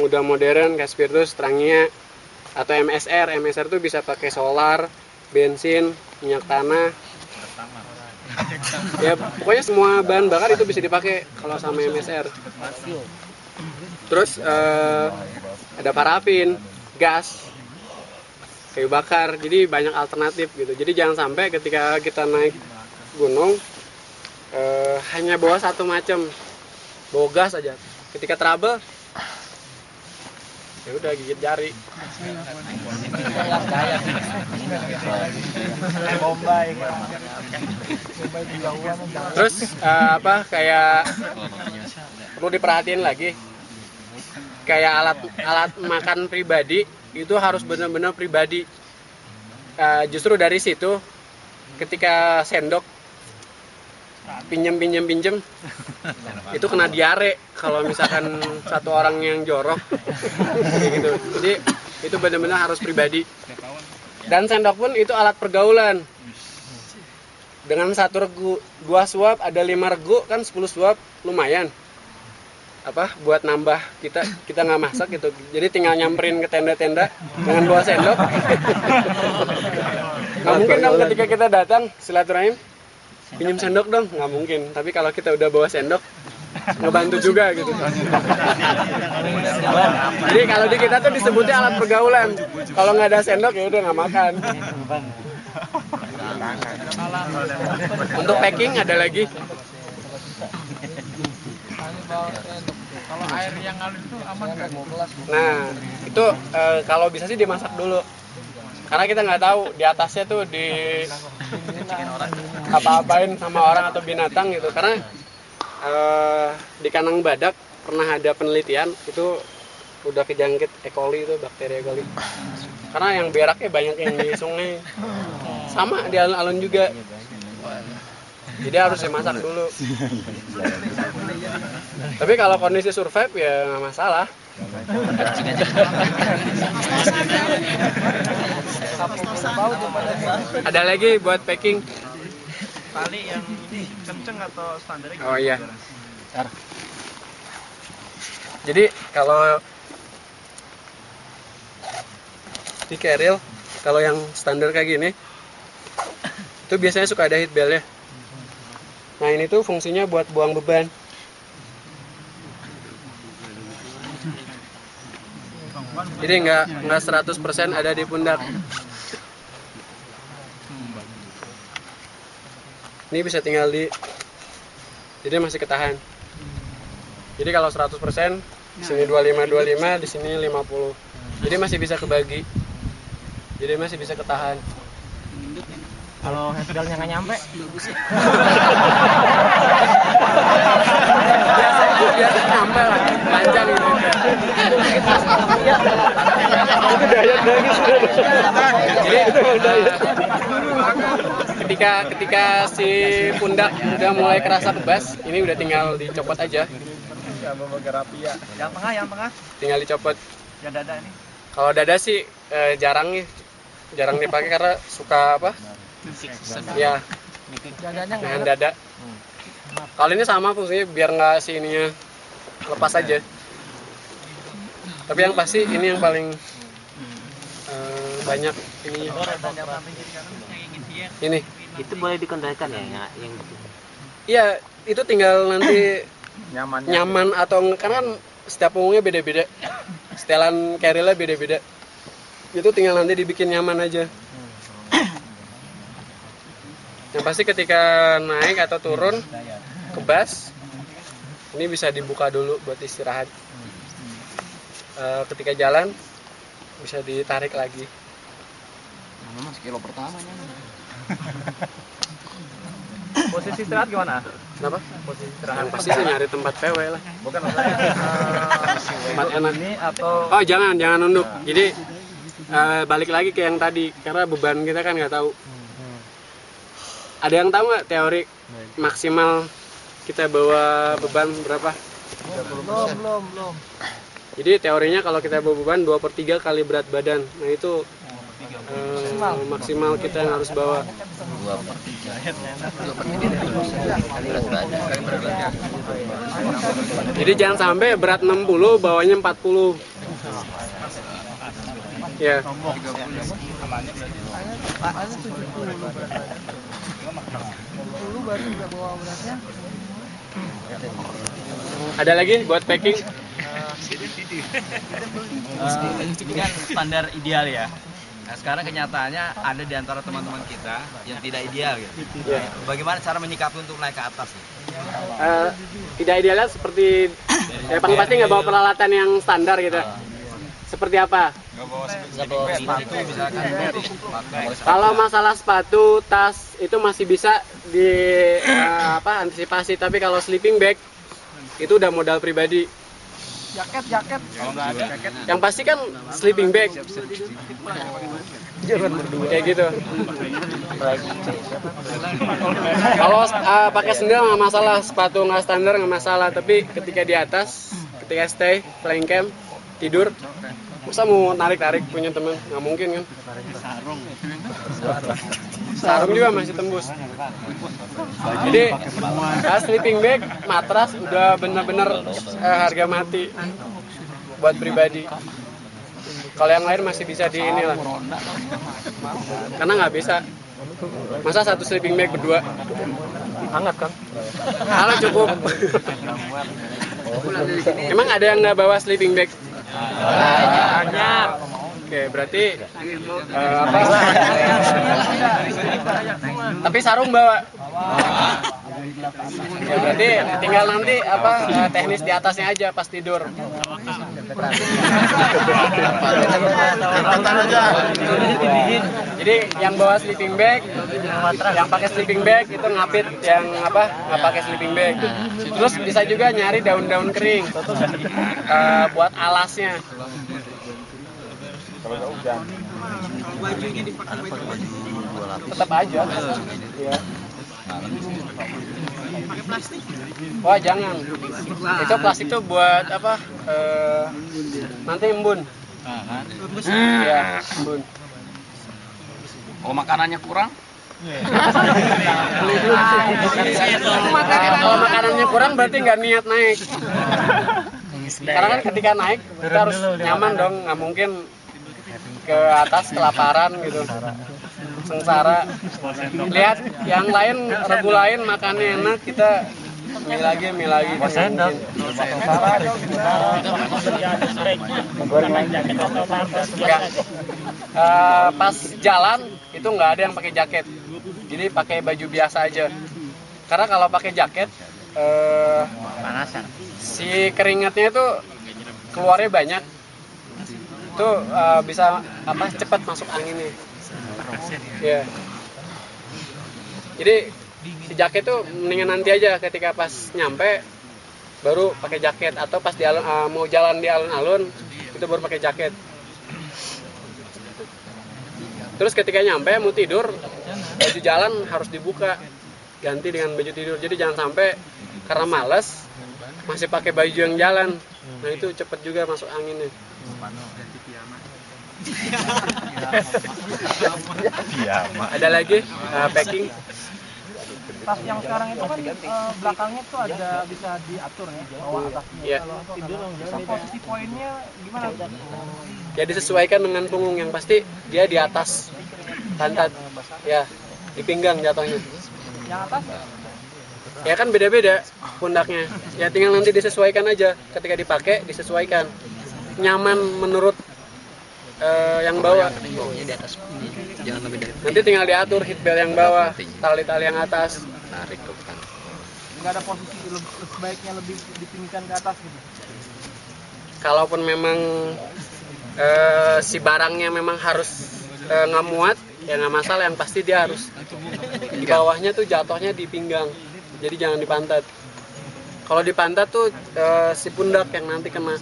udah modern kayak Spiritus, Trangia atau MSR. MSR tuh bisa pakai solar, bensin, minyak tanah. Ya pokoknya semua bahan bakar itu bisa dipakai kalau sama MSR. Terus ada parafin, gas, kayu bakar. Jadi banyak alternatif gitu. Jadi jangan sampai ketika kita naik gunung hanya bawa satu macam, bawa gas aja. Ketika trouble ya udah gigit jari. Terus kayak perlu diperhatiin lagi, kayak alat makan pribadi itu harus benar-benar pribadi. Justru dari situ ketika sendok pinjem itu kena diare kalau misalkan satu orang yang jorok kayak gitu. Jadi itu benar-benar harus pribadi. Dan sendok pun itu alat pergaulan. Dengan satu regu 2 suap ada 5 regu kan 10 suap lumayan. Buat nambah kita nggak masak gitu. Jadi tinggal nyamperin ke tenda-tenda dengan bawa sendok. Nggak mungkin dong ketika kita datang silaturahim pinjam sendok dong, nggak mungkin. Tapi kalau kita udah bawa sendok ngebantu juga gitu. Jadi kalau di kita tuh disebutnya alat pergaulan. Kalau nggak ada sendok ya udah nggak makan. Untuk packing ada lagi. Kalau air yang ngalir itu aman nggak? Nah itu kalau bisa sih dimasak dulu. Karena kita nggak tahu di atasnya tuh di apa-apain sama orang atau binatang gitu. Karena di Kanang Badak pernah ada penelitian itu udah kejangkit E. coli itu, bakteri E. coli. Karena yang beraknya banyak yang di sungai, sama di alun-alun juga. Jadi harus dimasak dulu. Tapi kalau kondisi survive ya nggak masalah. Ada lagi buat packing. Tali yang kenceng atau standar? Oh iya. Jadi kalau di keril, kalau yang standar kayak gini, itu biasanya suka ada heat bell ya. Nah ini tuh fungsinya buat buang beban. Jadi nggak 100% ada di pundak. Ini bisa tinggal jadi masih ketahan. Jadi kalau 100%, di sini 25, di sini 50. Jadi masih bisa kebagi. Jadi masih bisa ketahan. Kalau handbellnya nggak nyampe? Biasa nyampe lah, panjang gitu. Itu dayat lagi sudah. Jadi ketika si pundak udah mulai kerasa kebas, ini udah tinggal dicopot aja. Yang tengah. Tinggal dicopot. Yang dada ini? Kalau dada sih jarang dipakai karena suka Ya, dengan dada. Kalau ini sama fungsinya biar nggak si ininya lepas aja. Tapi yang pasti ini yang paling banyak ininya. Ini. Itu boleh dikendalikan ya yang Iya, itu tinggal nanti nyaman atau enggak, karena kan setiap punggungnya beda-beda. Setelan kerilnya beda-beda. Itu tinggal nanti dibikin nyaman aja. Yang pasti ketika naik atau turun kebas, ini bisa dibuka dulu buat istirahat. Ketika jalan bisa ditarik lagi. Memang sekilo pertamanya. Posisi istirahat gimana? Kenapa? Posisi istirahat. Yang pasti sih nyari tempat PW lah. Bukan maksudnya Tempat enak. ini atau Oh jangan nunduk. Jadi balik lagi ke yang tadi, karena beban kita kan nggak tahu. Ada yang tahu nggak teori maksimal kita bawa beban berapa? belum. Jadi teorinya kalau kita bawa beban 2/3 kali berat badan. Nah itu maksimal kita yang harus bawa. Jadi jangan sampai berat 60 bawanya 40. Ya. Ada lagi buat packing? Ini kan standar ideal ya. Nah sekarang kenyataannya ada di antara teman-teman kita yang tidak ideal gitu. Ya. Bagaimana cara menyikapi untuk naik ke atas? Tidak idealnya seperti ya paling pasti nggak bawa peralatan yang standar gitu. Seperti apa? Sepatu misalkan Kalau masalah sepatu, tas itu masih bisa di antisipasi. Tapi kalau sleeping bag itu udah modal pribadi. Jaket. Kalau nggak ada jaket. Yang pasti kan sleeping bag. Kayak gitu. Kalau pakai sendal nggak masalah, sepatu nggak standar nggak masalah. Tapi ketika di atas, ketika stay, flying camp, tidur, masa mau narik-narik punya teman? Nggak mungkin kan? Sarung juga masih tembus. Jadi sleeping bag, matras udah bener-bener harga mati buat pribadi. Kalau yang lain masih bisa di inilah. Karena nggak bisa. Masa satu sleeping bag berdua? Hangat kan? Hangat cukup. Emang ada yang nggak bawa sleeping bag? Banyak. Oke, berarti tapi sarung bawa. Ya berarti tinggal nanti teknis di atasnya aja pas tidur. Jadi yang bawa sleeping bag, yang pakai sleeping bag itu ngapit, yang nggak pakai sleeping bag. Terus bisa juga nyari daun-daun kering buat alasnya. Tetap aja. Ya. Wah jangan. Itu plastik tuh buat nanti embun. Ya, embun. Oh makanannya kurang? Kalau makanannya kurang berarti nggak niat naik. Karena kan ketika naik kita harus nyaman dong, nggak mungkin ke atas kelaparan gitu, sengsara. Lihat yang lain, regu lain makannya enak, kita mie lagi kan nggak mungkin. Nggak. Pas jalan itu nggak ada yang pakai jaket, jadi pakai baju biasa aja. Karena kalau pakai jaket panasan, si keringatnya itu keluarnya banyak. Itu bisa cepat masuk anginnya. Ya. Jadi si jaket tuh mendingan nanti aja, ketika pas nyampe baru pakai jaket, atau pas di mau jalan di alun-alun itu baru pakai jaket. Terus ketika nyampe mau tidur, baju jalan harus dibuka, ganti dengan baju tidur. Jadi jangan sampai karena malas masih pakai baju yang jalan. Nah itu cepet juga masuk anginnya. Ada lagi packing. Tas yang sekarang itu kan belakangnya tuh ada bisa diatur ya, bawah atasnya. Iya. Kalau tidur posisi poinnya gimana? Ya disesuaikan dengan punggung, yang pasti dia di atas pantat. Ya, di pinggang jatuhnya. Yang atas? Ya kan beda-beda pundaknya. Ya tinggal nanti disesuaikan aja, ketika dipakai disesuaikan. Nyaman menurut yang bawah. Bawahnya di atas ini, jangan lebih dari. Nanti tinggal diatur hit belt yang bawah, tali-tali yang atas. Tarik ke kan. Nggak ada posisi sebaiknya lebih ditinggikan ke atas gitu. Kalaupun memang si barangnya memang harus nggak muat, ya nggak masalah. Yang pasti dia harus di bawahnya tuh jatuhnya di pinggang, jadi jangan di pantat. Kalau di pantat tuh si pundak yang nanti kena.